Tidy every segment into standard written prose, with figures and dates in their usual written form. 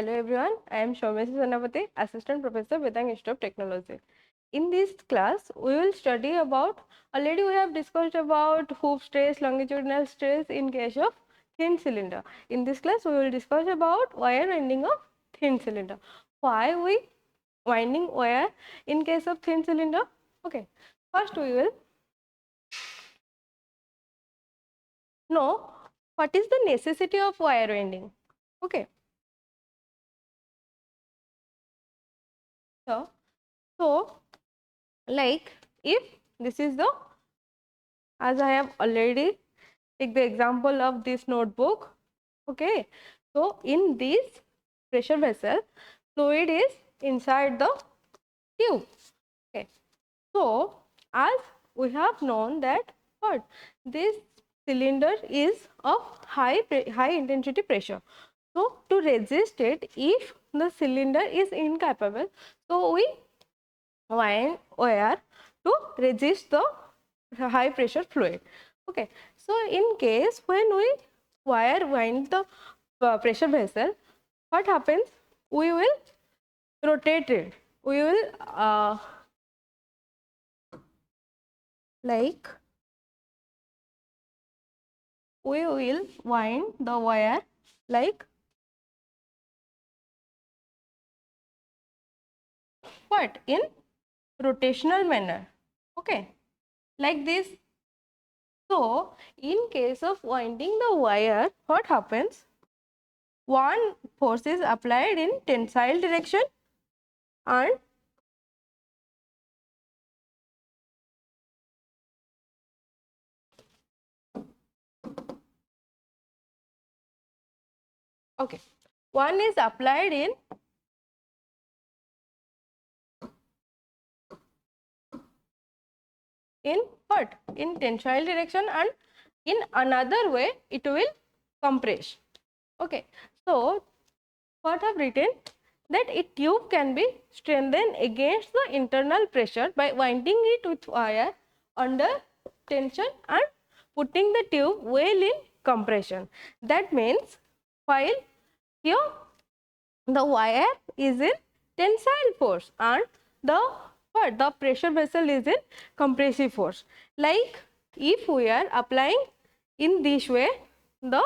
Hello everyone, I am Senapati, Assistant Professor, Vedang Institute of Technology. In this class, we will study about, already we have discussed about hoop stress, longitudinal stress in case of thin cylinder. In this class, we will discuss about wire winding of thin cylinder. Why we winding wire in case of thin cylinder? Okay, first we will know what is the necessity of wire winding. Okay. So, like if this is the, as I have already take the example of this notebook, okay. So, in this pressure vessel, fluid is inside the tube, okay. So, as we have known that what this cylinder is of high intensity pressure. So, to resist it, if the cylinder is incapable, so we wind wire to resist the high pressure fluid. Okay. So, in case when we wire wind the pressure vessel, what happens? We will rotate it. We will we will wind the wire like what? In rotational manner. Okay. Like this. So, in case of winding the wire, what happens? One force is applied in tensile direction and okay, one is applied in what? In tensile direction, and in another way it will compress. Okay. So, what I have written that a tube can be strengthened against the internal pressure by winding it with wire under tension and putting the tube well in compression. That means while here the wire is in tensile force and the pressure vessel is in compressive force. Like if we are applying in this way the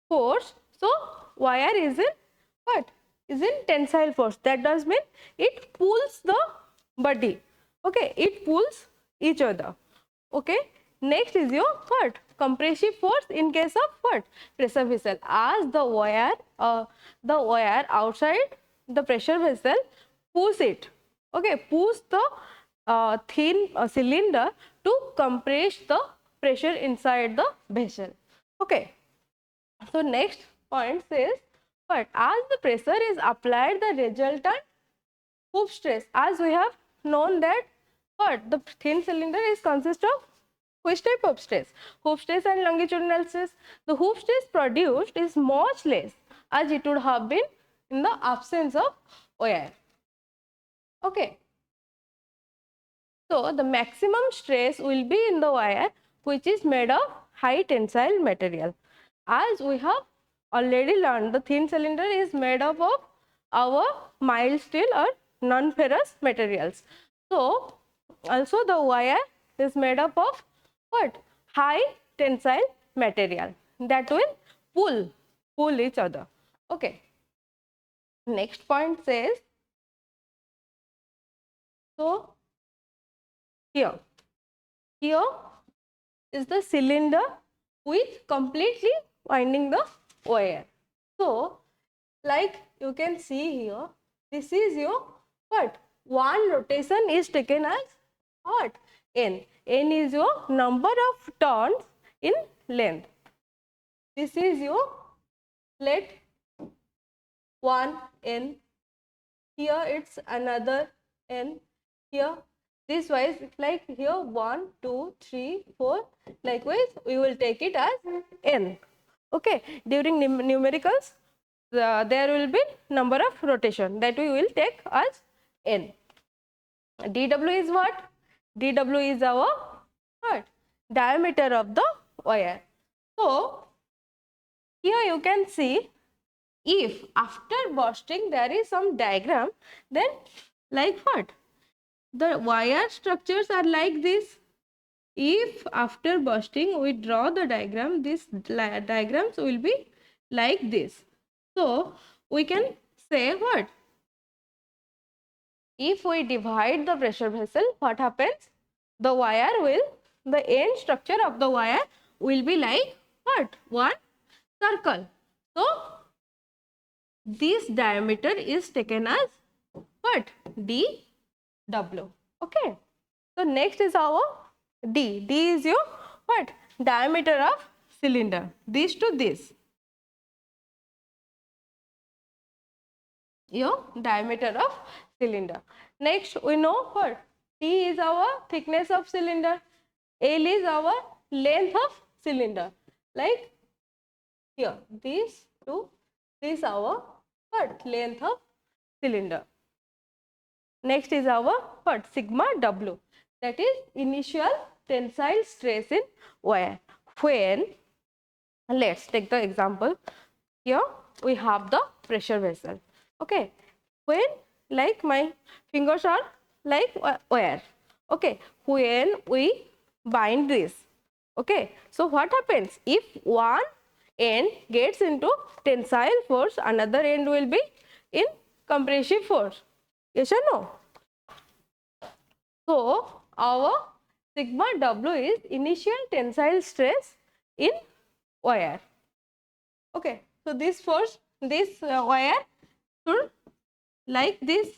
force, so wire is in what? Is in tensile force. That does mean it pulls the body. Okay, it pulls each other. Okay. Next is your what? Compressive force in case of what? Pressure vessel. As the wire outside the pressure vessel pulls it. Okay, pulls the thin cylinder to compress the pressure inside the vessel. Okay. So, next point says what? As the pressure is applied, the resultant hoop stress, as we have known that what? The thin cylinder is consist of which type of stress? Hoop stress and longitudinal stress. The hoop stress produced is much less as it would have been in the absence of wire. Okay. So, the maximum stress will be in the wire which is made of high tensile material. As we have already learned, the thin cylinder is made up of our mild steel or non-ferrous materials. So, also the wire is made up of what? High tensile material that will pull each other. Okay. Next point says, so here is the cylinder with completely winding the wire. So, like you can see here, this is your what? One rotation is taken as what? N. N is your number of turns in length. This is your let 1 N. Here it's another N. Here this wise, like here 1, 2, 3, 4. Likewise, we will take it as N. Okay. During numericals, there will be number of rotation that we will take as N. dW is what? dW is our what? Diameter of the wire. So, here you can see if after bursting there is some diagram, then like what? The wire structures are like this. If after bursting we draw the diagram, these diagrams will be like this. So we can say what? If we divide the pressure vessel, what happens? The wire will, the end structure of the wire will be like what? One circle. So this diameter is taken as what? dw. Okay. So next is our d. D is your what? Diameter of cylinder. This to this. Your diameter of cylinder. Next we know what? T is our thickness of cylinder. L is our length of cylinder. Like here, this to this our what? Length of cylinder. Next is our what? Sigma W. That is initial tensile stress in wire. When, let's take the example. Here we have the pressure vessel. Okay. When, like my fingers are like wire. Okay. When we bind this. Okay. So what happens? If one end gets into tensile force, another end will be in compressive force. Yes or no? So our sigma W is initial tensile stress in wire. Okay. So this force, this wire should like this.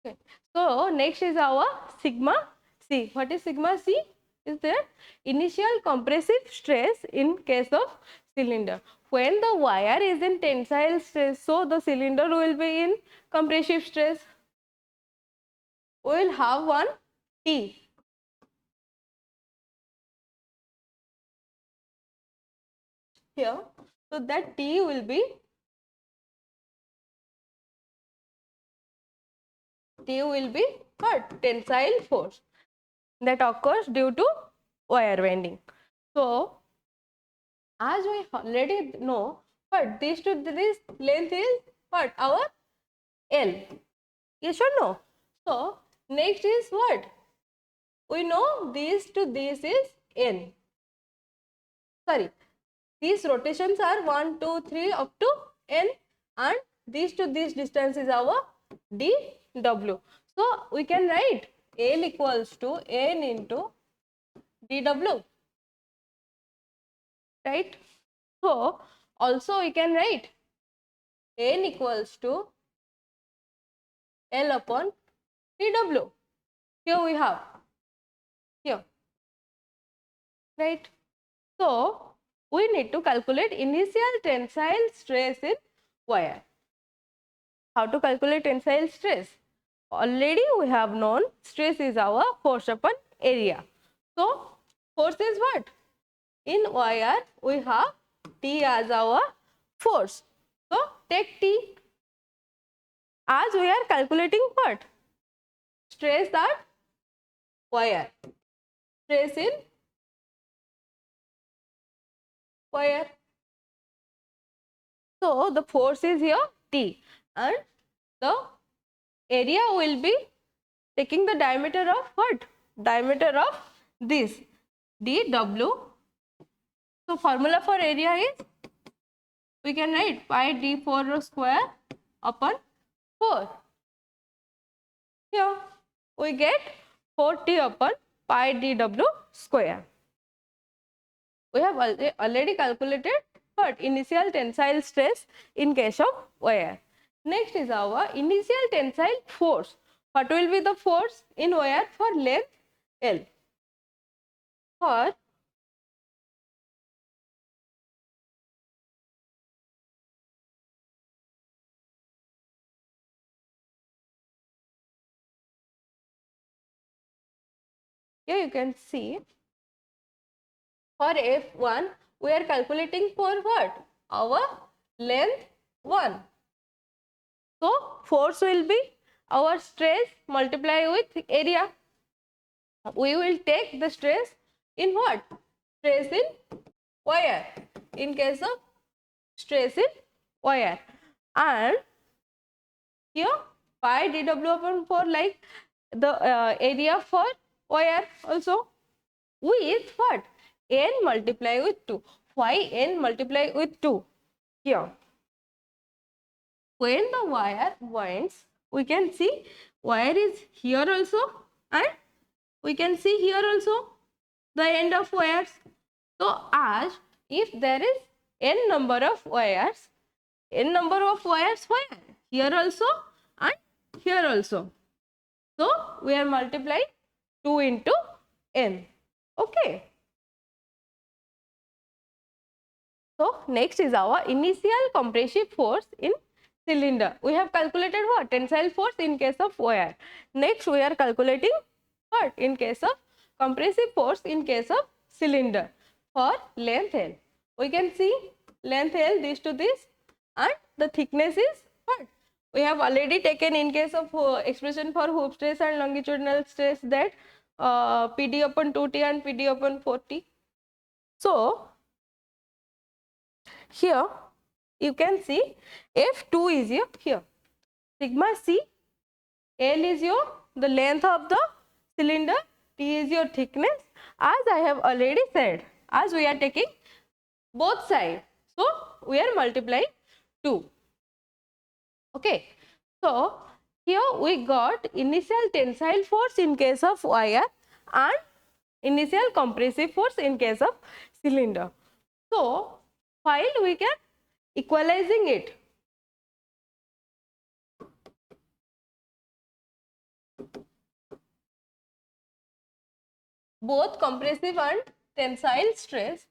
Okay. So next is our sigma C. What is sigma C? Is there initial compressive stress in case of cylinder. When the wire is in tensile stress, so the cylinder will be in compressive stress. We will have one T. Here. So that T will be what? Tensile force that occurs due to wire bending. So as we already know, what this to this length is what? Our L. Yes or no? So next is what? We know this to this is N. Sorry, these rotations are 1, 2, 3 up to N, and this to this distance is our dw. So we can write L equals to N into dw, right? So also we can write N equals to L upon dw. Here we have, here, right? So we need to calculate initial tensile stress in wire. How to calculate tensile stress? Already we have known stress is our force upon area. So force is what? In wire we have T as our force. So take T. As we are calculating what? Stress at wire. Stress in wire. So the force is here T, and the area will be taking the diameter of what? Diameter of this dw. So formula for area is, we can write pi d4 square upon 4. Here we get 4t upon pi dw square. We have already calculated what? Initial tensile stress in case of wire. Next is our initial tensile force. What will be the force in wire for length L? For here you can see, for F1 we are calculating for what? Our length 1. So force will be our stress multiplied with area. We will take the stress in what? Stress in wire. In case of stress in wire, and here pi dw upon 4 like the area for wire also, with what? N multiply with 2. Why N multiply with 2? Here, when the wire winds, we can see wire is here also, and we can see here also the end of wires. So as if there is n number of wires where? Here also and here also. So we are multiplying 2 into n. Okay. So next is our initial compressive force in cylinder. We have calculated what? Tensile force in case of wire. Next we are calculating what? In case of compressive force in case of cylinder for length L. We can see length L this to this, and the thickness is what? We have already taken in case of expression for hoop stress and longitudinal stress, that PD upon 2T and PD upon 4T. So here you can see F2 is here. Sigma C, L is the length of the cylinder, T is your thickness. As I have already said, as we are taking both sides, so we are multiplying 2. Okay. So here we got initial tensile force in case of wire and initial compressive force in case of cylinder. So while we can equalizing it, both compressive and tensile stress,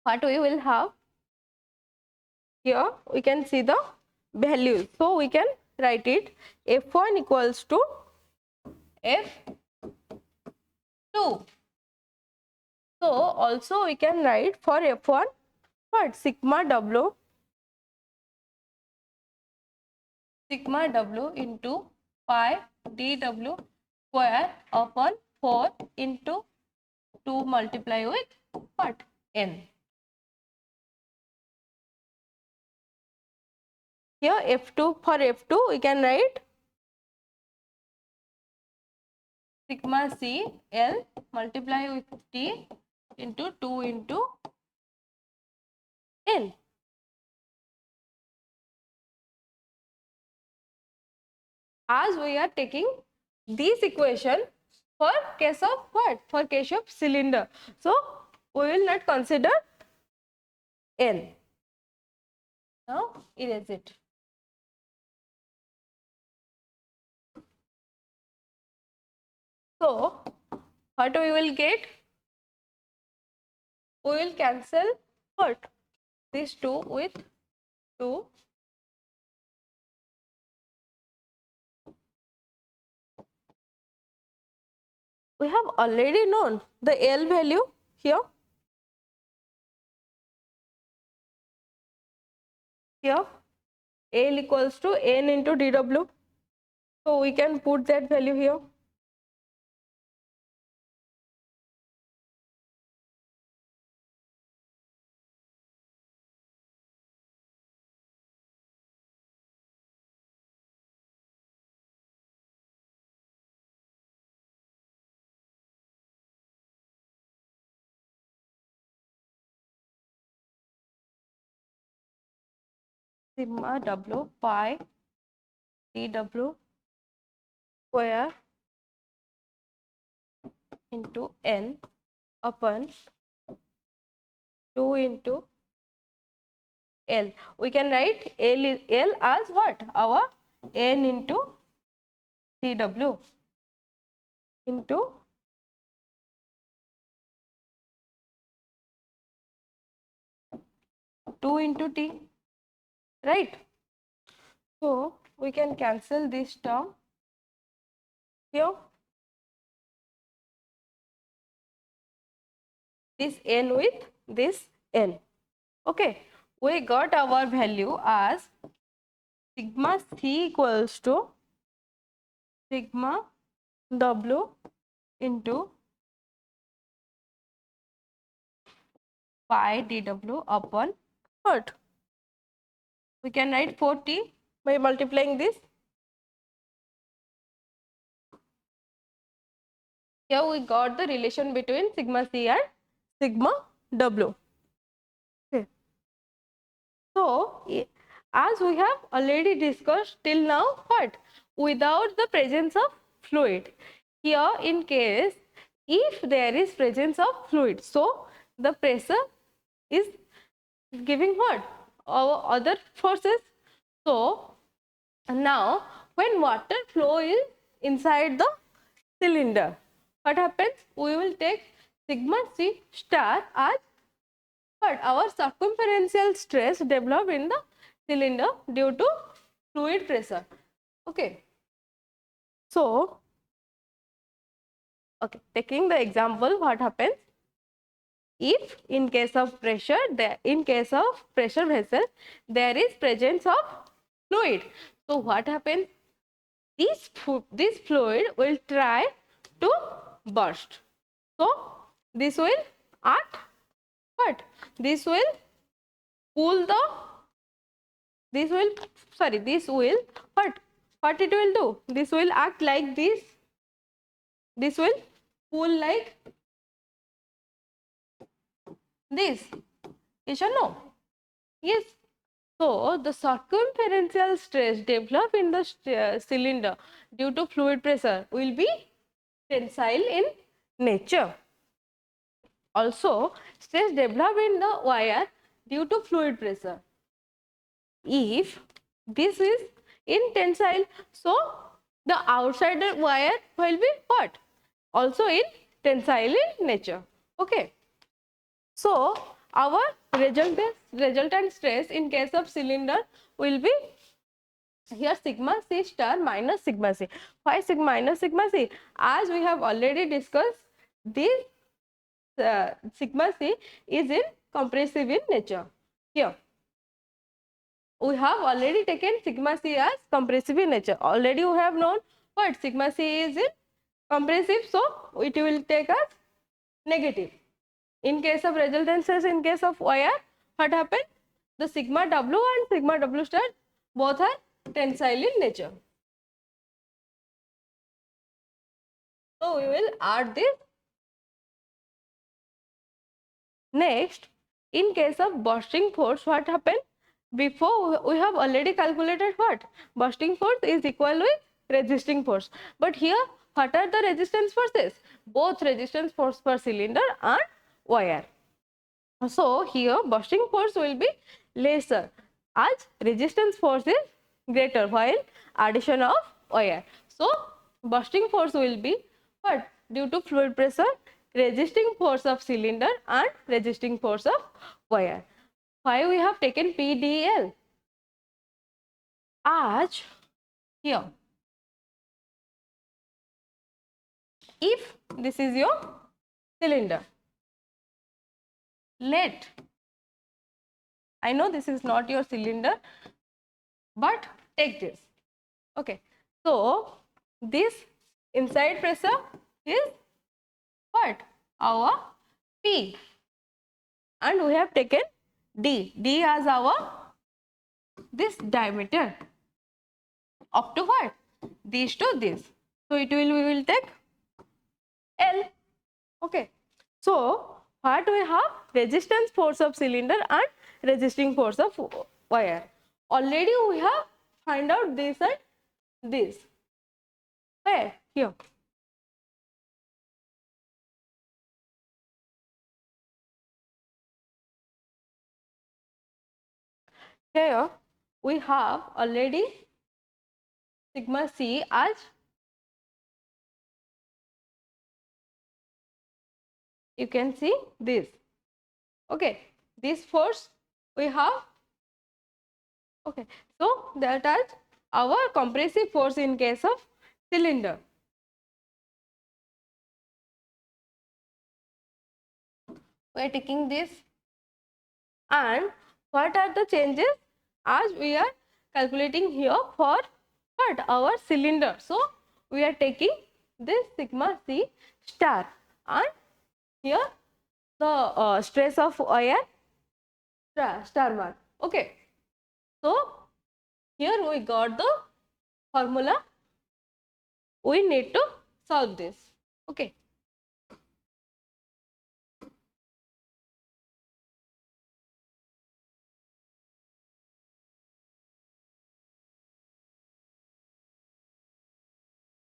what we will have here, we can see the values. So we can write it F1 equals to F2. So also we can write for F1 what? Sigma W into pi dw square upon 4 into 2 multiply with what? N. Here F2, for F2 we can write sigma C L multiply with T into 2 into N. As we are taking this equation for case of what? For case of cylinder. So we will not consider N. Now erase it. So what we will get? We will cancel what? This 2 with 2. We have already known the L value here. Here L equals to N into dW. So we can put that value here. Sigma W pi dW square into N upon 2 into L. We can write L as what? Our N into dW into 2 into T, right? So we can cancel this term here. This N with this N. Okay, we got our value as sigma C equals to sigma W into pi dW upon what? We can write 4T by multiplying this. Here we got the relation between sigma C and sigma W. Okay. So, as we have already discussed till now, what? Without the presence of fluid. Here in case, if there is presence of fluid, so the pressure is giving what? Our other forces. So, now when water flow is inside the cylinder, what happens? We will take sigma C star as what? Our circumferential stress developed in the cylinder due to fluid pressure. Okay. So, okay, taking the example, what happens? If in case of pressure, in case of pressure vessel, there is presence of fluid. So, what happens? This fluid will try to burst. So, this will act what? This will pull the, this will what it will do? This will act like this. This will pull like this. Yes or no? Yes. So, the circumferential stress developed in the cylinder due to fluid pressure will be tensile in nature. Also, stress developed in the wire due to fluid pressure. If this is in tensile, so the outside wire will be what? Also in tensile in nature. Okay. So, our resultant stress in case of cylinder will be here sigma C star minus sigma C. Why minus sigma C? As we have already discussed, this sigma C is in compressive in nature. Here, we have already taken sigma C as compressive in nature. Already we have known what sigma C is in compressive, so it will take as negative. In case of resultant stress, in case of wire, what happened? The sigma W and sigma W star both are tensile in nature. So we will add this. Next, in case of bursting force, what happened? Before we have already calculated what? Bursting force is equal with resisting force. But here, what are the resistance forces? Both resistance force per cylinder and wire. So here bursting force will be lesser as resistance force is greater while addition of wire. So bursting force will be what? Due to fluid pressure, resisting force of cylinder and resisting force of wire. Why we have taken PDL? As here, if this is your cylinder, let, I know this is not your cylinder, but take this. Okay, so this inside pressure is what? Our P, and we have taken D as our this diameter up to what? This to this. So it will, we will take L. Okay, so what we have? Resistance force of cylinder and resisting force of wire. Already we have find out this and this. Where? Here. Here we have already sigma C as, you can see this. Okay, this force we have. Okay, so that is our compressive force in case of cylinder. We are taking this, and what are the changes as we are calculating here for what? Our cylinder. So we are taking this sigma c star, and here the stress of wire star mark. Okay. So here we got the formula. We need to solve this. Okay.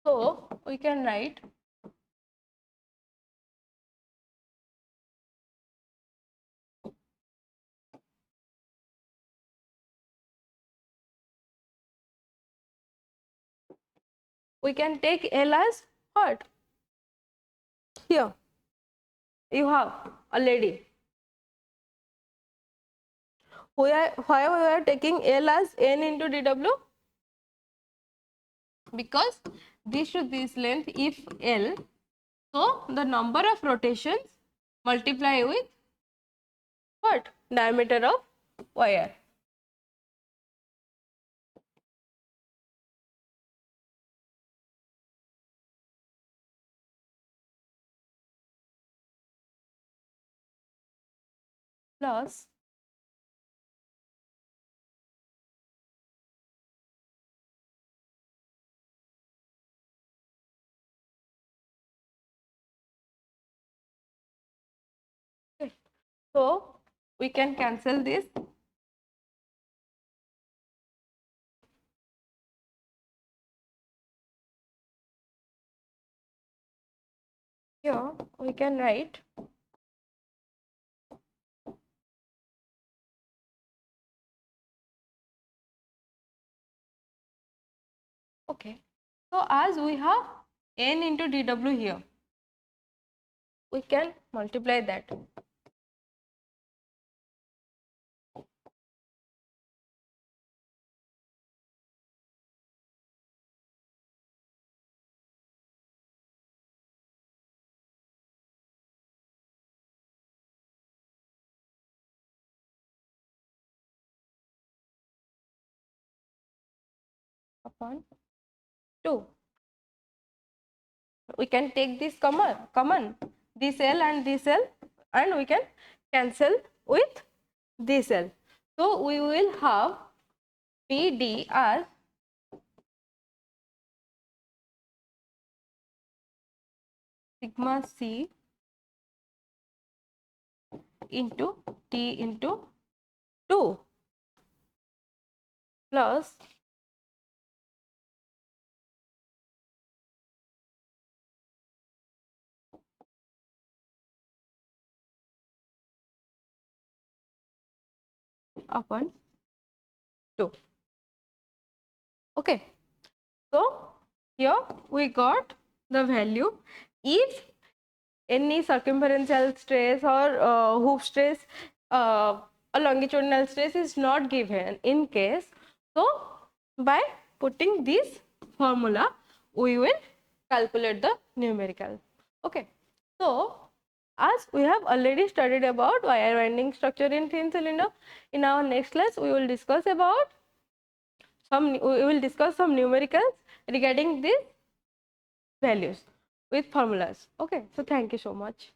So we can write we can take L as what? Here you have a lady. Why we are taking L as N into dW? Because this to this length, if L, so the number of rotations multiply with what? Diameter of wire. Plus okay. So we can cancel this. Here we can write okay. So as we have N into dW here, we can multiply that. Upon 2. We can take this common this L and this L, and we can cancel with this L. So we will have PD as sigma c into T into 2 plus upon 2. Okay. So here we got the value. If any circumferential stress or hoop stress, a longitudinal stress is not given in case, so by putting this formula we will calculate the numerical. Okay. So as we have already studied about wire winding structure in thin cylinder, in our next class we will discuss about we will discuss some numericals regarding these values with formulas. Okay. So thank you so much.